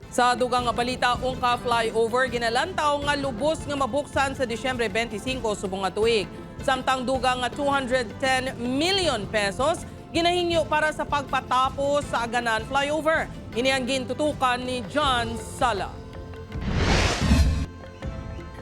Sa dugang nga balita, Ungka Flyover ginalantaw nga lubos nga mabuksan sa Disyembre 25 subong nga tuig. Samtang dugang nga 210 million pesos ginahingyo para sa pagpatapos sa Aganan Flyover. Ini ang gintutukan ni John Sala.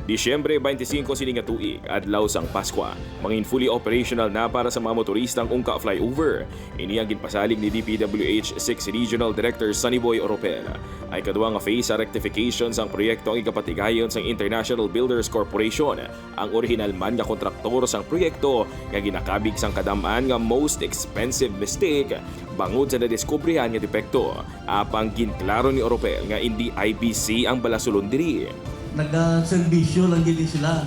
Disyembre 25 sining nga tuig, adlaw sang Paskwa. Mangin fully operational na para sa mga motoristang Ungka Flyover. Ini ang ginpasalig ni DPWH 6 Regional Director Sunnyboy Oropel. Ay kadua nga phase sa rectification sang proyekto ang ikapatigayon sang International Builders Corporation. Ang original man nga kontraktor sang proyekto nga ginakabig sang kadamaan nga most expensive mistake bangod sa nadiskubrihan nga depekto. Apang ginklaro ni Oropel nga hindi IBC ang balasulon diri. Nag-servisyo lang gini sila.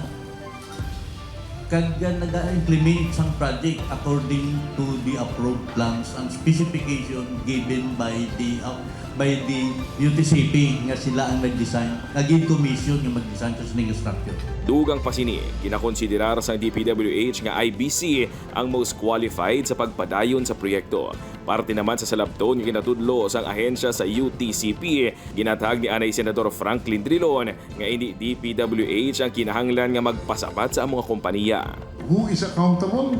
Kaya nag-implement sang project according to the approved plans and specification given by the UTCP nga sila ang nag-design. Naging commission yung mag-design sa sining structure. Dugang pasini, ginakonsiderar sa DPWH nga IBC ang most qualified sa pagpadayon sa proyekto. Parte naman sa salabton nga ginatudlo sang ahensya sa UTCP, ginatag ni Anay Senador Franklin Drilon nga hindi DPWH ang kinahanglan nga magpasabat sa mga kompanya. Who is accountable?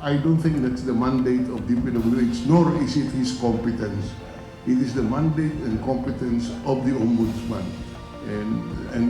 I don't think that's the mandate of DPWH, nor is it his competence. It is the mandate and competence of the Ombudsman and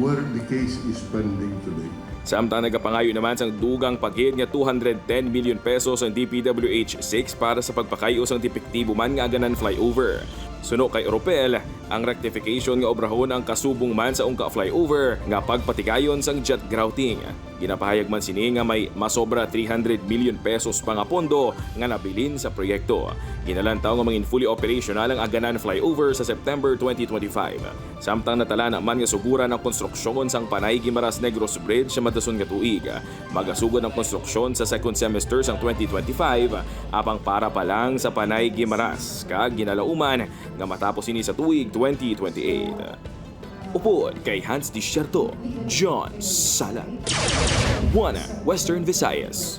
where the case is pending today. Samtang nagapangayo naman sang dugang paghid nga 210 million pesos ang DPWH 6 para sa pagpakay-o sang depektibo man nga Aganan Flyover. Suno kay Oropel, ang rectification nga obrahon ang kasubong man sa Ungka Flyover nga pagpatigayon sang jet grouting. Ginapahayag man sini nga may masobra 300 million pesos pa nga pondo nga nabilin sa proyekto. Ginalantaw nga mangin fully operational ang Aganan Flyover sa September 2025. Samtang natalana man nga suguran ang konstruksyon sang Panay-Guimaras Bridge sa madason nga tuig. Magasugod ang konstruksyon sa second semester sang 2025 apang para pa lang sa Panay-Guimaras kag ginalauman nga matapos ini sa tuig 2028. Upod kay Hans Disyerto, John Sala. Western Visayas.